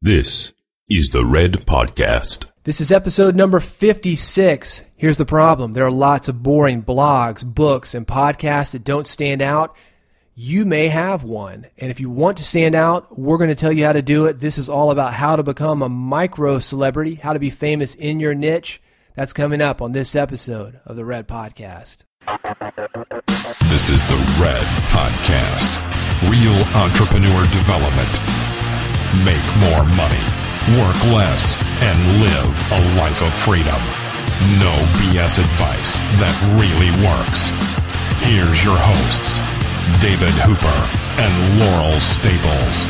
This is the Red Podcast. This is episode number 56. Here's the problem. There are lots of boring blogs, books, and podcasts that don't stand out. You may have one. And if you want to stand out, we're going to tell you how to do it. This is all about how to become a micro celebrity, how to be famous in your niche. That's coming up on this episode of the Red Podcast. This is the Red Podcast. Real entrepreneur development. Make more money, work less, and live a life of freedom. No BS advice that really works. Here's your hosts, David Hooper and Laurel Staples.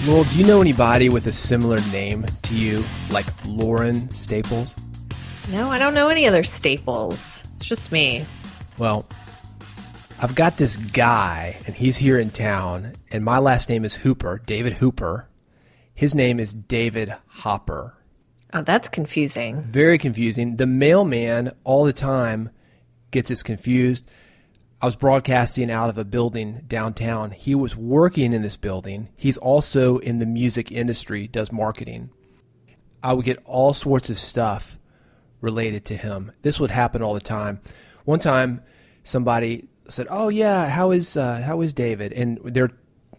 Laurel, do you know anybody with a similar name to you, like Lauren Staples? No, I don't know any other Staples. It's just me. Well, I've got this guy, and he's here in town, and my last name is Hooper, David Hooper. His name is David Hopper. Oh, that's confusing. Very confusing. The mailman all the time gets us confused. I was broadcasting out of a building downtown. He was working in this building. He's also in the music industry, does marketing. I would get all sorts of stuff related to him. This would happen all the time. One time, somebody said, "Oh yeah, how is David?" And they're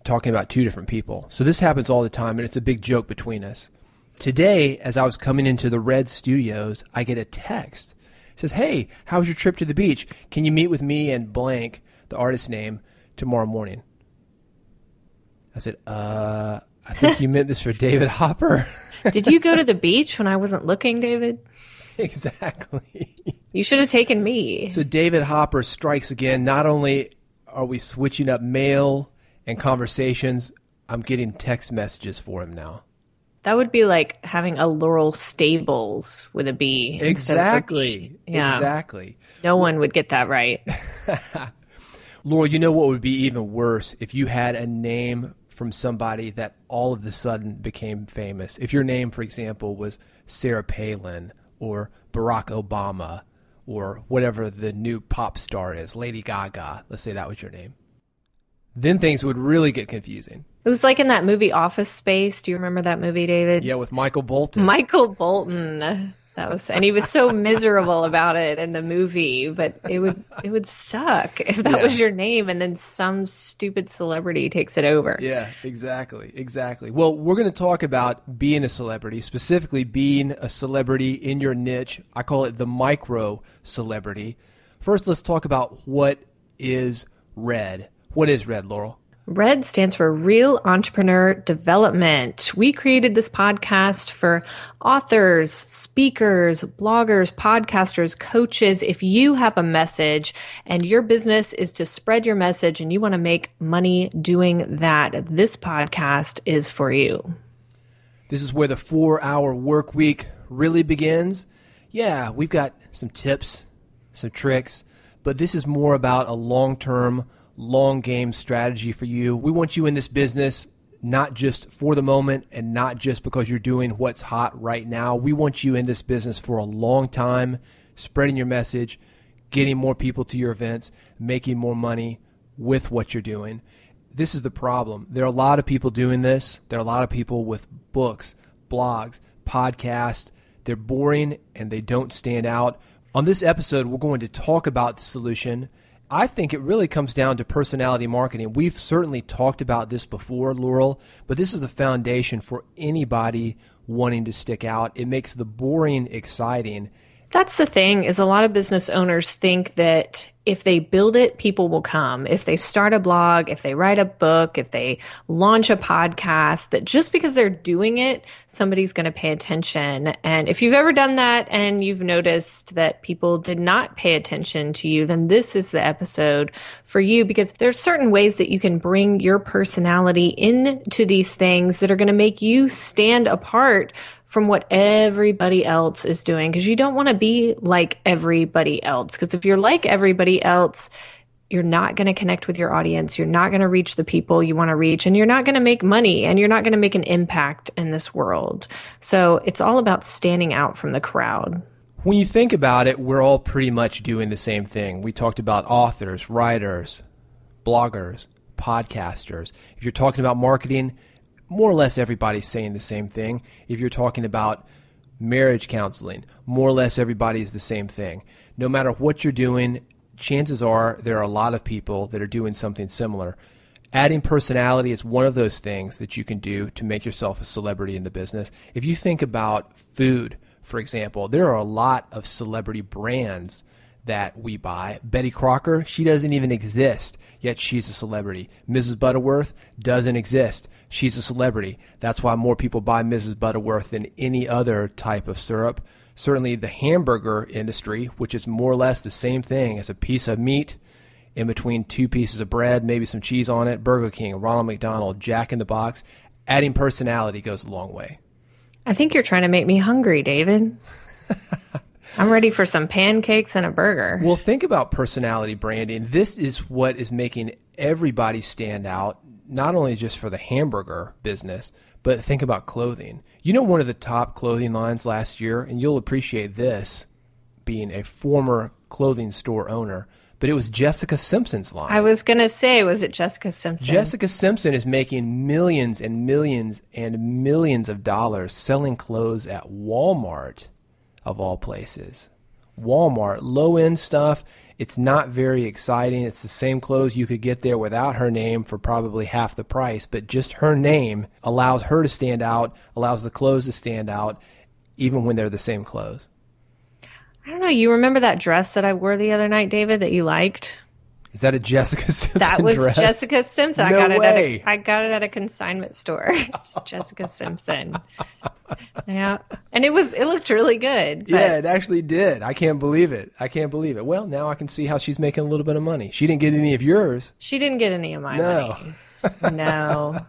talking about two different people. So this happens all the time, and it's a big joke between us. Today, as I was coming into the Red Studios, I get a text. It says, "Hey, how was your trip to the beach? Can you meet with me and blank, the artist's name, tomorrow morning?" I said, I think you meant this for David Hopper." Did you go to the beach when I wasn't looking, David? Exactly. You should have taken me. So David Hopper strikes again. Not only are we switching up mail and conversations, I'm getting text messages for him now. That would be like having a Laurel Stables with a B. Exactly. Yeah. Exactly. No one would get that right. Laurel, you know what would be even worse? If you had a name from somebody that all of a sudden became famous. If your name, for example, was Sarah Palin or Barack Obama or whatever the new pop star is, Lady Gaga, let's say that was your name, then things would really get confusing. It was like in that movie Office Space. Do you remember that movie, David? Yeah, with Michael Bolton. Michael Bolton. And he was so miserable about it in the movie, but it would suck if that was your name and then some stupid celebrity takes it over. Yeah, exactly. Well, we're going to talk about being a celebrity, specifically being a celebrity in your niche. I call it the micro celebrity. First, let's talk about what is RED. What is RED, Laurel? RED stands for Real Entrepreneur Development. We created this podcast for authors, speakers, bloggers, podcasters, coaches. If you have a message and your business is to spread your message and you want to make money doing that, this podcast is for you. This is where the 4-hour work week really begins. Yeah, we've got some tips, some tricks, but this is more about a long-term long game strategy for you. We want you in this business not just for the moment and not just because you're doing what's hot right now. We want you in this business for a long time, spreading your message, getting more people to your events, making more money with what you're doing. This is the problem. There are a lot of people doing this. There are a lot of people with books, blogs, podcasts. They're boring and they don't stand out. On this episode, we're going to talk about the solution. I think it really comes down to personality marketing. We've certainly talked about this before, Laurel, but this is a foundation for anybody wanting to stick out. It makes the boring exciting. That's the thing, is a lot of business owners think that if they build it, people will come. If they start a blog, if they write a book, if they launch a podcast, that just because they're doing it, somebody's going to pay attention. And if you've ever done that and you've noticed that people did not pay attention to you, then this is the episode for you, because there's certain ways that you can bring your personality into these things that are going to make you stand apart from what everybody else is doing, because you don't want to be like everybody else. Because if you're like everybody else, you're not going to connect with your audience. You're not going to reach the people you want to reach, and you're not going to make money, and you're not going to make an impact in this world. So it's all about standing out from the crowd. When you think about it, we're all pretty much doing the same thing. We talked about authors, writers, bloggers, podcasters. If you're talking about marketing, more or less everybody's saying the same thing. If you're talking about marriage counseling, more or less everybody is the same thing. No matter what you're doing, chances are there are a lot of people that are doing something similar. Adding personality is one of those things that you can do to make yourself a celebrity in the business. If you think about food, for example, there are a lot of celebrity brands that we buy. Betty Crocker, she doesn't even exist, yet she's a celebrity. Mrs. Butterworth doesn't exist. She's a celebrity. That's why more people buy Mrs. Butterworth than any other type of syrup. Certainly the hamburger industry, which is more or less the same thing as a piece of meat in between two pieces of bread, maybe some cheese on it. Burger King, Ronald McDonald, Jack in the Box. Adding personality goes a long way. I think you're trying to make me hungry, David. I'm ready for some pancakes and a burger. Well, think about personality branding. This is what is making everybody stand out, not only just for the hamburger business, but think about clothing. You know, one of the top clothing lines last year, and you'll appreciate this being a former clothing store owner, but it was Jessica Simpson's line. I was going to say, was it Jessica Simpson? Jessica Simpson is making millions and millions and millions of dollars selling clothes at Walmart, of all places. Walmart, low-end stuff. It's not very exciting. It's the same clothes you could get there without her name for probably half the price, but just her name allows her to stand out, allows the clothes to stand out, even when they're the same clothes. I don't know. You remember that dress that I wore the other night, David, that you liked? Is that a Jessica Simpson That was dress? Jessica Simpson. No way. I got it at a consignment store. It's Jessica Simpson. Yeah. And it looked really good. Yeah, it actually did. I can't believe it. Well, now I can see how she's making a little bit of money. She didn't get any of yours. She didn't get any of my money. No.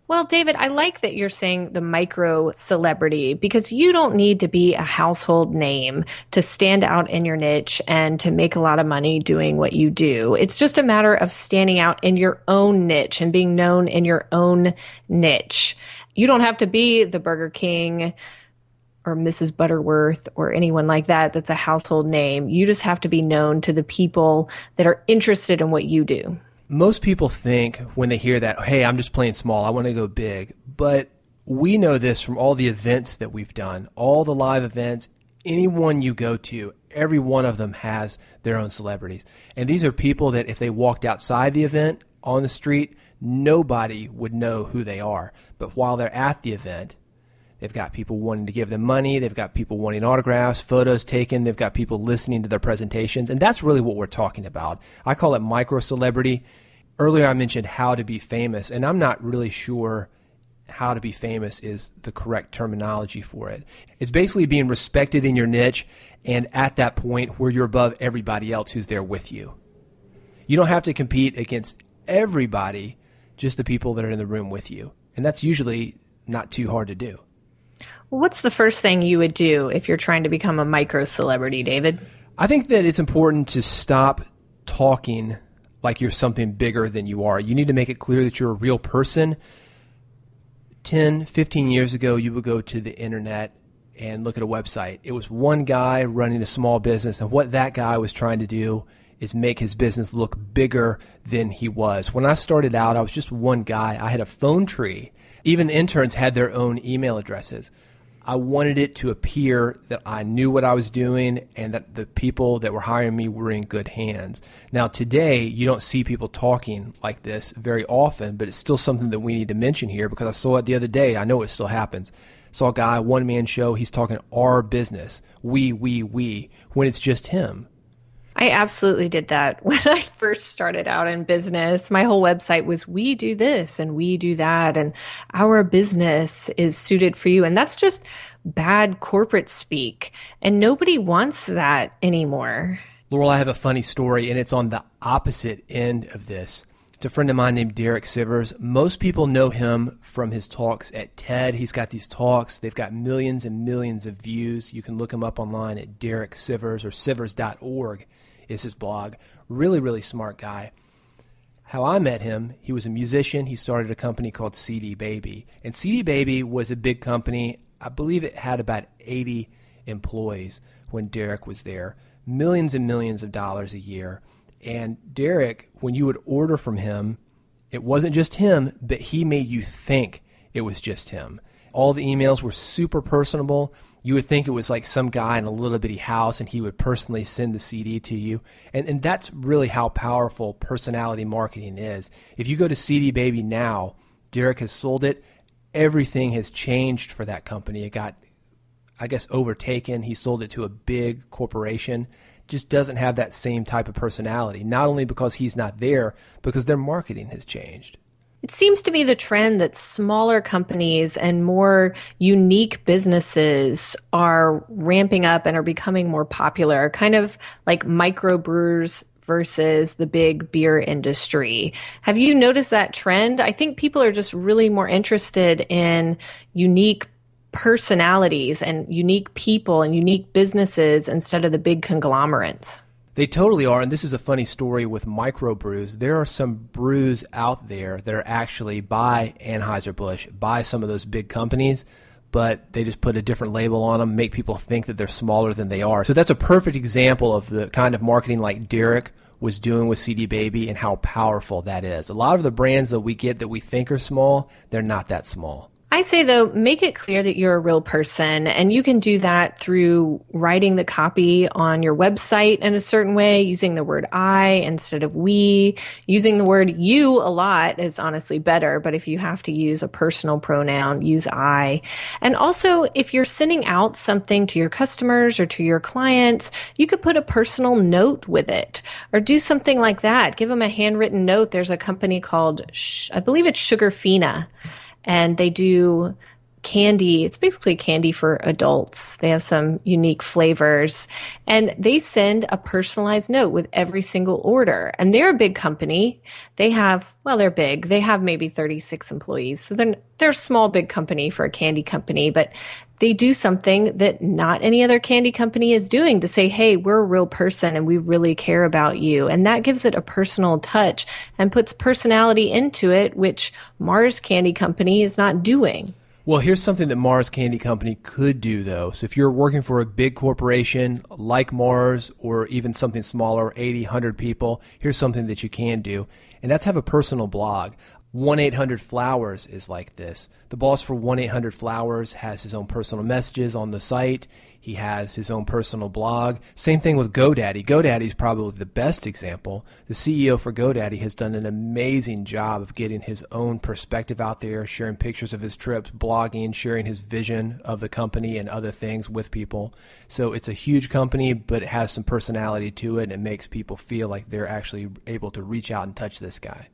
Well, David, I like that you're saying the micro celebrity, because you don't need to be a household name to stand out in your niche and to make a lot of money doing what you do. It's just a matter of standing out in your own niche and being known in your own niche. You don't have to be the Burger King or Mrs. Butterworth or anyone like that that's a household name. You just have to be known to the people that are interested in what you do. Most people think when they hear that, hey, I'm just playing small, I want to go big. But we know this from all the events that we've done, all the live events, anyone you go to, every one of them has their own celebrities. And these are people that if they walked outside the event on the street, nobody would know who they are. But while they're at the event, they've got people wanting to give them money. They've got people wanting autographs, photos taken. They've got people listening to their presentations. And that's really what we're talking about. I call it micro-celebrity. Earlier I mentioned how to be famous, and I'm not really sure how to be famous is the correct terminology for it. It's basically being respected in your niche and at that point where you're above everybody else who's there with you. You don't have to compete against everybody, just the people that are in the room with you. And that's usually not too hard to do. What's the first thing you would do if you're trying to become a micro celebrity, David? I think that it's important to stop talking like you're something bigger than you are. You need to make it clear that you're a real person. 10, 15 years ago, you would go to the internet and look at a website. It was one guy running a small business, and what that guy was trying to do is make his business look bigger than he was. When I started out, I was just one guy. I had a phone tree. Even the interns had their own email addresses. I wanted it to appear that I knew what I was doing and that the people that were hiring me were in good hands. Now, today, you don't see people talking like this very often, but it's still something that we need to mention here because I saw it the other day. I know it still happens. Saw a guy, one-man show, he's talking our business, we, when it's just him. I absolutely did that when I first started out in business. My whole website was, we do this and we do that, and our business is suited for you. And that's just bad corporate speak. And nobody wants that anymore. Laurel, I have a funny story, and it's on the opposite end of this. It's a friend of mine named Derek Sivers. Most people know him from his talks at TED. He's got these talks. They've got millions and millions of views. You can look him up online at Derek Sivers or sivers.org. Is his blog. Really, really smart guy. How I met him, he was a musician. He started a company called CD Baby. And CD Baby was a big company. I believe it had about 80 employees when Derek was there. Millions and millions of dollars a year. And Derek, when you would order from him, it wasn't just him, but he made you think it was just him. All the emails were super personable. You would think it was like some guy in a little bitty house and he would personally send the CD to you. And that's really how powerful personality marketing is. If you go to CD Baby now, Derek has sold it. Everything has changed for that company. It got, I guess, overtaken. He sold it to a big corporation. Just doesn't have that same type of personality. Not only because he's not there, because their marketing has changed. It seems to be the trend that smaller companies and more unique businesses are ramping up and are becoming more popular, kind of like microbrewers versus the big beer industry. Have you noticed that trend? I think people are just really more interested in unique personalities and unique people and unique businesses instead of the big conglomerates. They totally are, and this is a funny story with microbrews. There are some brews out there that are actually by Anheuser-Busch, by some of those big companies, but they just put a different label on them, make people think that they're smaller than they are. So that's a perfect example of the kind of marketing like Derek was doing with CD Baby and how powerful that is. A lot of the brands that we get that we think are small, they're not that small. I say, though, make it clear that you're a real person, and you can do that through writing the copy on your website in a certain way, using the word I instead of we. Using the word you a lot is honestly better, but if you have to use a personal pronoun, use I. And also, if you're sending out something to your customers or to your clients, you could put a personal note with it or do something like that. Give them a handwritten note. There's a company called, I believe it's Sugarfina, and they do candy. It's basically candy for adults. They have some unique flavors. And they send a personalized note with every single order. And they're a big company. They have, well, they're big. They have maybe 36 employees. So they're a small, big company for a candy company. But they do something that not any other candy company is doing to say, hey, we're a real person and we really care about you. And that gives it a personal touch and puts personality into it, which Mars Candy Company is not doing. Well, here's something that Mars Candy Company could do, though. So if you're working for a big corporation like Mars or even something smaller, 80, 100 people, here's something that you can do, and that's have a personal blog. 1-800-Flowers is like this. The boss for 1-800-Flowers has his own personal messages on the site. He has his own personal blog. Same thing with GoDaddy. GoDaddy is probably the best example. The CEO for GoDaddy has done an amazing job of getting his own perspective out there, sharing pictures of his trips, blogging, sharing his vision of the company and other things with people. So it's a huge company, but it has some personality to it, and it makes people feel like they're actually able to reach out and touch this guy.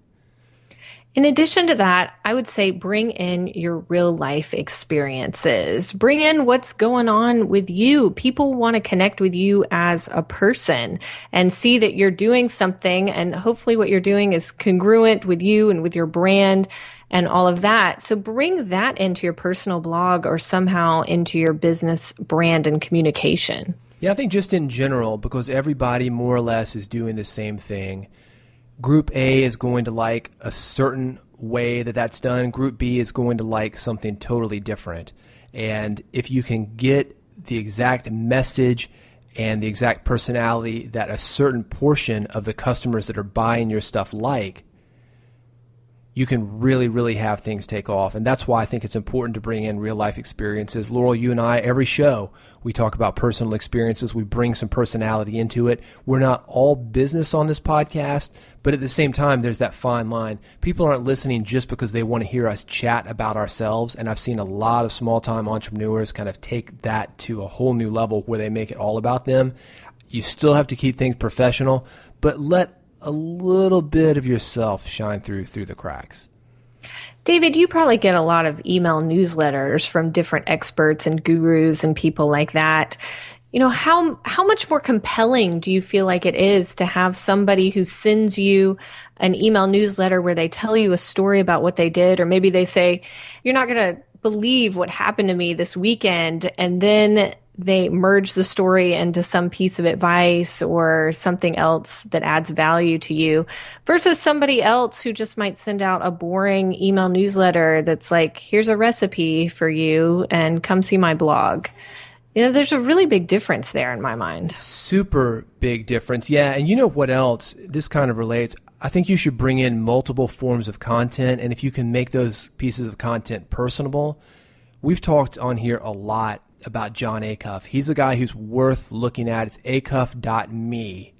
In addition to that, I would say bring in your real life experiences. Bring in what's going on with you. People want to connect with you as a person and see that you're doing something, and hopefully what you're doing is congruent with you and with your brand and all of that. So bring that into your personal blog or somehow into your business brand and communication. Yeah, I think just in general, because everybody more or less is doing the same thing. Group A is going to like a certain way that that's done. Group B is going to like something totally different. And if you can get the exact message and the exact personality that a certain portion of the customers that are buying your stuff like, you can really, really have things take off. And that's why I think it's important to bring in real life experiences. Laurel, you and I, every show, we talk about personal experiences. We bring some personality into it. We're not all business on this podcast, but at the same time, there's that fine line. People aren't listening just because they want to hear us chat about ourselves. And I've seen a lot of small-time entrepreneurs kind of take that to a whole new level where they make it all about them. You still have to keep things professional, but let a little bit of yourself shine through the cracks. David, you probably get a lot of email newsletters from different experts and gurus and people like that. You know, how much more compelling do you feel like it is to have somebody who sends you an email newsletter where they tell you a story about what they did, or maybe they say, you're not going to believe what happened to me this weekend, and then they merge the story into some piece of advice or something else that adds value to you, versus somebody else who just might send out a boring email newsletter that's like, here's a recipe for you and come see my blog. You know, there's a really big difference there in my mind. Super big difference. Yeah. And you know what else? This kind of relates. I think you should bring in multiple forms of content, and if you can make those pieces of content personable, we've talked on here a lot about John Acuff. He's a guy who's worth looking at. It's acuff.me,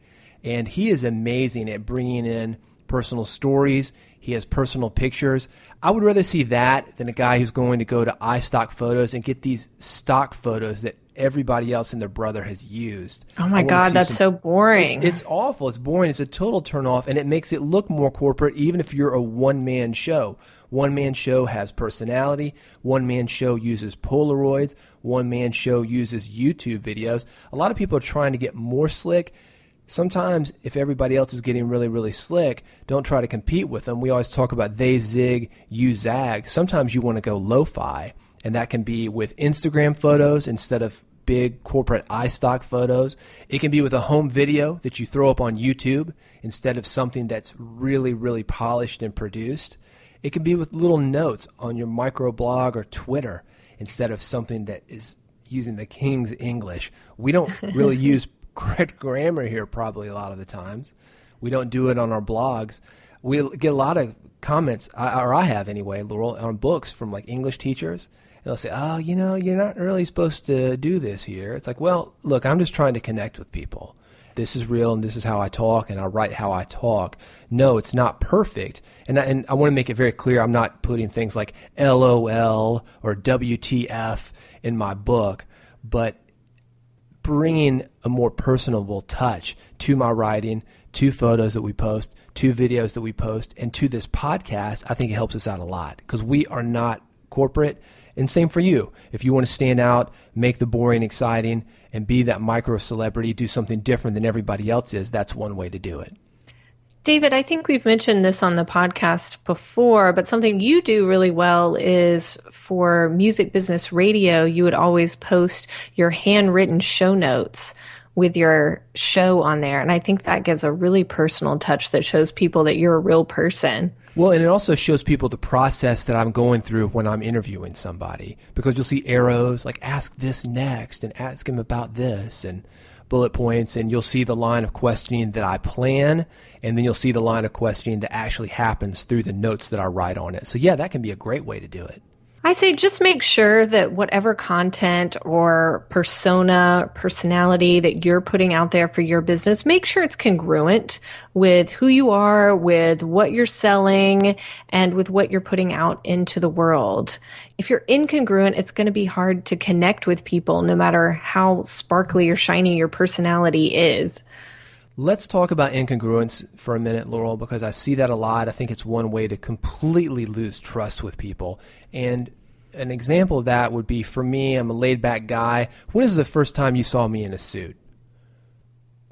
and he is amazing at bringing in personal stories. He has personal pictures. I would rather see that than a guy who's going to go to iStock Photos and get these stock photos that everybody else and their brother has used. Oh my God, that's so boring. It's awful. It's boring. It's a total turnoff, and it makes it look more corporate even if you're a one-man show. One-man show has personality. One-man show uses Polaroids. One-man show uses YouTube videos. A lot of people are trying to get more slick. Sometimes if everybody else is getting really, really slick, don't try to compete with them. We always talk about they zig, you zag. Sometimes you want to go lo-fi, and that can be with Instagram photos instead of big corporate iStock photos. It can be with a home video that you throw up on YouTube instead of something that's really, really polished and produced. It can be with little notes on your microblog or Twitter instead of something that is using the King's English. We don't really use correct grammar here probably a lot of the times. We don't do it on our blogs. We get a lot of comments, or I have anyway, Laurel, on books from like English teachers. They'll say, oh, you're not really supposed to do this here. It's like, well, look, I'm just trying to connect with people. This is real, and this is how I talk, and I write how I talk. No, it's not perfect. And I want to make it very clear I'm not putting things like LOL or WTF in my book, but bringing a more personable touch to my writing, to photos that we post, to videos that we post, and to this podcast. I think it helps us out a lot because we are not corporate. And same for you. If you want to stand out, make the boring exciting, and be that micro celebrity, do something different than everybody else is, that's one way to do it. David, I think we've mentioned this on the podcast before, but something you do really well is for Music Business Radio, you would always post your handwritten show notes with your show on there. And I think that gives a really personal touch that shows people that you're a real person. Well, and it also shows people the process that I'm going through when I'm interviewing somebody, because you'll see arrows like ask this next and ask him about this and bullet points, and you'll see the line of questioning that I plan, and then you'll see the line of questioning that actually happens through the notes that I write on it. So yeah, that can be a great way to do it. I say just make sure that whatever content or personality that you're putting out there for your business, make sure it's congruent with who you are, with what you're selling, and with what you're putting out into the world. If you're incongruent, it's going to be hard to connect with people no matter how sparkly or shiny your personality is. Let's talk about incongruence for a minute, Laurel, because I see that a lot. I think it's one way to completely lose trust with people. And an example of that would be, for me, I'm a laid-back guy. When is the first time you saw me in a suit?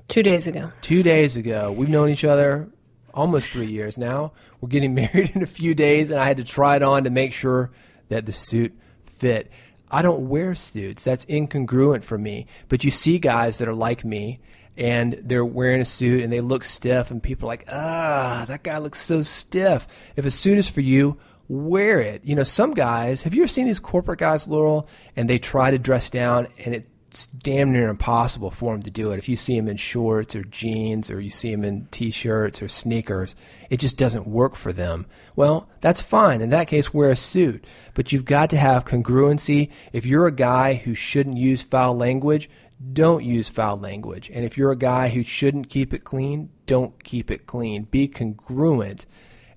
2 days ago. 2 days ago. We've known each other almost 3 years now. We're getting married in a few days, and I had to try it on to make sure that the suit fit. I don't wear suits. That's incongruent for me. But you see guys that are like me, and they're wearing a suit and they look stiff, and people are like, that guy looks so stiff. If a suit is for you, wear it. Some guys, have you ever seen these corporate guys, Laurel, and they try to dress down, and it's damn near impossible for them to do it. If you see them in shorts or jeans, or you see them in T-shirts or sneakers, it just doesn't work for them. Well, that's fine. In that case, wear a suit. But you've got to have congruency. If you're a guy who shouldn't use foul language, don't use foul language. And if you're a guy who shouldn't keep it clean, don't keep it clean. Be congruent.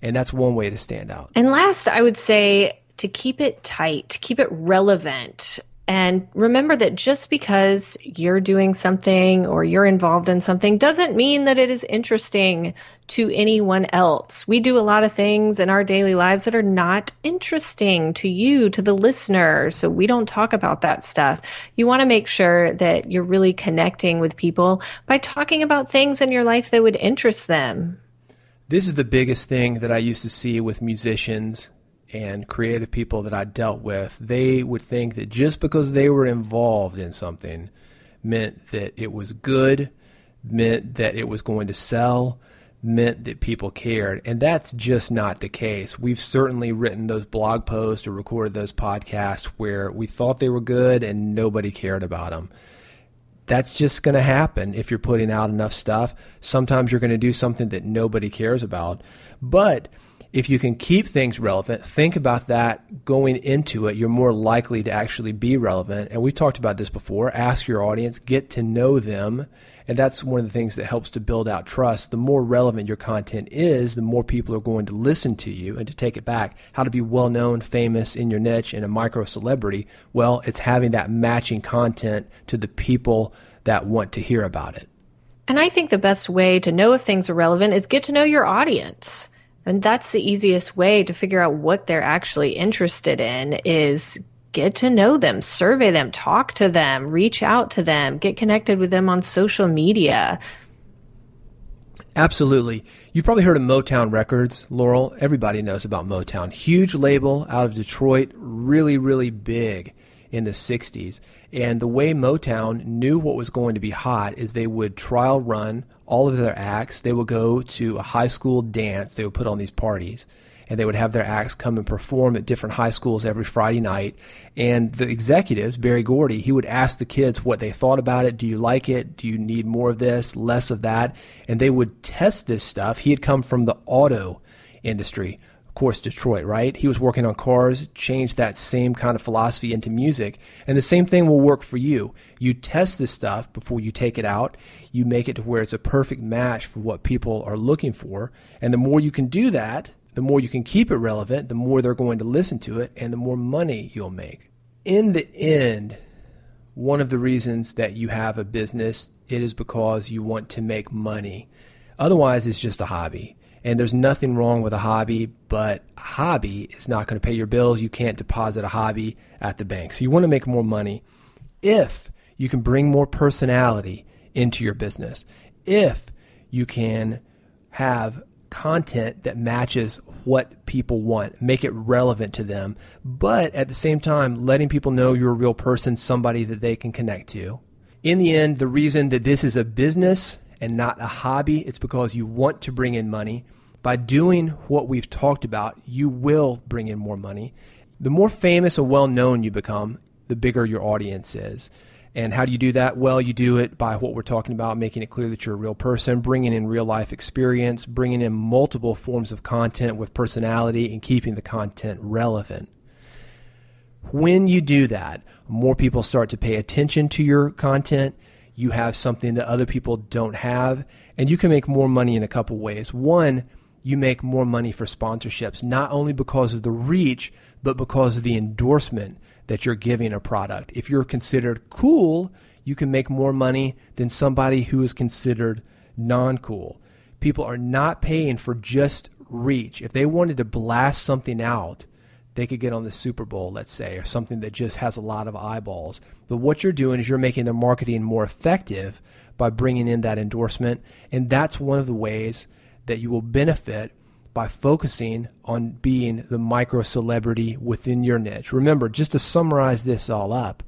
And that's one way to stand out. And last, I would say to keep it tight, to keep it relevant. And remember that just because you're doing something or you're involved in something doesn't mean that it is interesting to anyone else. We do a lot of things in our daily lives that are not interesting to you, to the listener. So we don't talk about that stuff. You want to make sure that you're really connecting with people by talking about things in your life that would interest them. This is the biggest thing that I used to see with musicians and creative people that I dealt with. They would think that just because they were involved in something meant that it was good, meant that it was going to sell, meant that people cared. And that's just not the case. We've certainly written those blog posts or recorded those podcasts where we thought they were good and nobody cared about them. That's just going to happen if you're putting out enough stuff. Sometimes you're going to do something that nobody cares about. But if you can keep things relevant, think about that going into it. You're more likely to actually be relevant. And we've talked about this before. Ask your audience, get to know them. And that's one of the things that helps to build out trust. The more relevant your content is, the more people are going to listen to you. And to take it back, how to be well-known, famous in your niche, and a micro-celebrity, well, it's having that matching content to the people that want to hear about it. And I think the best way to know if things are relevant is get to know your audience. And that's the easiest way to figure out what they're actually interested in is get to know them, survey them, talk to them, reach out to them, get connected with them on social media. Absolutely. You've probably heard of Motown Records, Laurel. Everybody knows about Motown. Huge label out of Detroit, really, really big in the 60s. And the way Motown knew what was going to be hot is they would trial run all of their acts. They would go to a high school dance. They would put on these parties. And they would have their acts come and perform at different high schools every Friday night. And the executives, Berry Gordy, he would ask the kids what they thought about it. Do you like it? Do you need more of this, less of that? And they would test this stuff. He had come from the auto industry. Of course, Detroit, right? He was working on cars, changed that same kind of philosophy into music. And the same thing will work for you. You test this stuff before you take it out. You make it to where it's a perfect match for what people are looking for. And the more you can do that, the more you can keep it relevant, the more they're going to listen to it, and the more money you'll make. In the end, one of the reasons that you have a business, it is because you want to make money. Otherwise, it's just a hobby. And there's nothing wrong with a hobby, but a hobby is not going to pay your bills. You can't deposit a hobby at the bank. So you want to make more money if you can bring more personality into your business, if you can have content that matches what people want, make it relevant to them, but at the same time, letting people know you're a real person, somebody that they can connect to. In the end, the reason that this is a business and not a hobby, it's because you want to bring in money. By doing what we've talked about, you will bring in more money. The more famous and well-known you become, the bigger your audience is. And how do you do that? Well, you do it by what we're talking about, making it clear that you're a real person, bringing in real-life experience, bringing in multiple forms of content with personality, and keeping the content relevant. When you do that, more people start to pay attention to your content. You have something that other people don't have, and you can make more money in a couple ways. One, you make more money for sponsorships, not only because of the reach, but because of the endorsement that you're giving a product. If you're considered cool, you can make more money than somebody who is considered non-cool. People are not paying for just reach. If they wanted to blast something out, they could get on the Super Bowl, let's say, or something that just has a lot of eyeballs. But what you're doing is you're making their marketing more effective by bringing in that endorsement, and that's one of the ways that you will benefit by focusing on being the micro-celebrity within your niche. Remember, just to summarize this all up,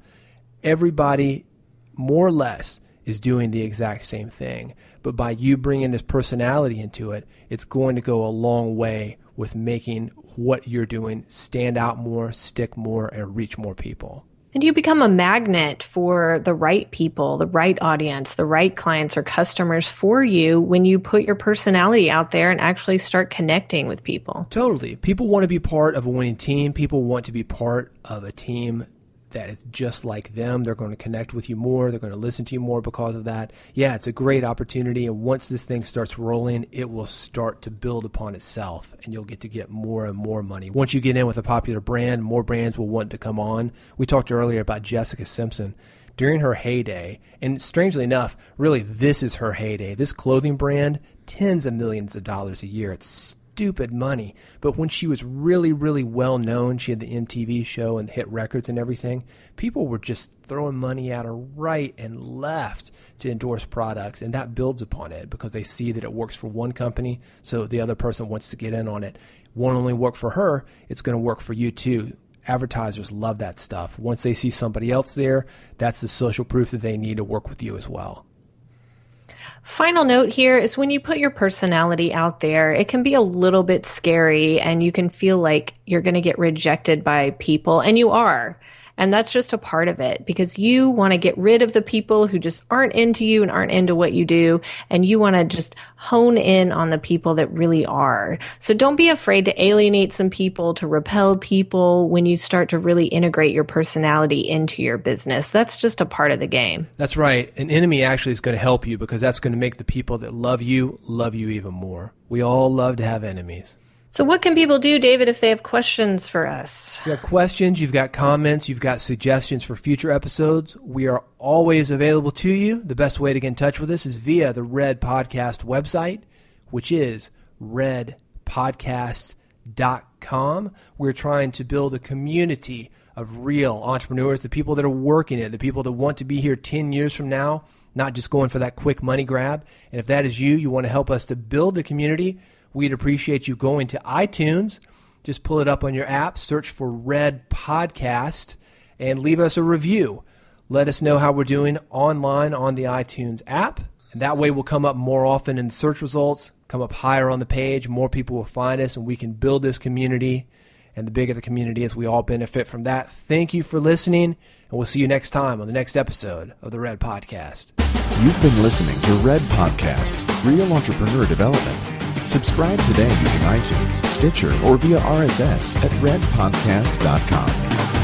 everybody, more or less, is doing the exact same thing. But by you bringing this personality into it, it's going to go a long way with making what you're doing stand out more, stick more, and reach more people. And you become a magnet for the right people, the right audience, the right clients or customers for you when you put your personality out there and actually start connecting with people. Totally. People want to be part of a winning team. People want to be part of a team that is just like them. They're going to connect with you more. They're going to listen to you more because of that. Yeah, it's a great opportunity. And once this thing starts rolling, it will start to build upon itself and you'll get more and more money. Once you get in with a popular brand, more brands will want to come on. We talked earlier about Jessica Simpson. During her heyday, and strangely enough, really this is her heyday. This clothing brand, tens of millions of dollars a year. It's stupid money. But when she was really, really well known, she had the MTV show and hit records and everything, people were just throwing money at her right and left to endorse products. And that builds upon it because they see that it works for one company, so the other person wants to get in on it. Won't only work for her, it's going to work for you too. Advertisers love that stuff. Once they see somebody else there, that's the social proof that they need to work with you as well. Final note here is when you put your personality out there, it can be a little bit scary and you can feel like you're going to get rejected by people, and you are. And that's just a part of it, because you want to get rid of the people who just aren't into you and aren't into what you do. And you want to just hone in on the people that really are. So don't be afraid to alienate some people, to repel people when you start to really integrate your personality into your business. That's just a part of the game. That's right. An enemy actually is going to help you, because that's going to make the people that love you even more. We all love to have enemies. So what can people do, David, if they have questions for us? You've got questions, you've got comments, you've got suggestions for future episodes. We are always available to you. The best way to get in touch with us is via the Red Podcast website, which is redpodcast.com. We're trying to build a community of real entrepreneurs, the people that are working it, the people that want to be here 10 years from now, not just going for that quick money grab. And if that is you want to help us to build the community, we'd appreciate you going to iTunes. Just pull it up on your app, search for Red Podcast, and leave us a review. Let us know how we're doing online on the iTunes app. And that way we'll come up more often in search results, come up higher on the page, more people will find us, and we can build this community. And the bigger the community is, we all benefit from that. Thank you for listening, and we'll see you next time on the next episode of the Red Podcast. You've been listening to Red Podcast, Real Entrepreneur Development. Subscribe today using iTunes, Stitcher, or via RSS at redpodcast.com.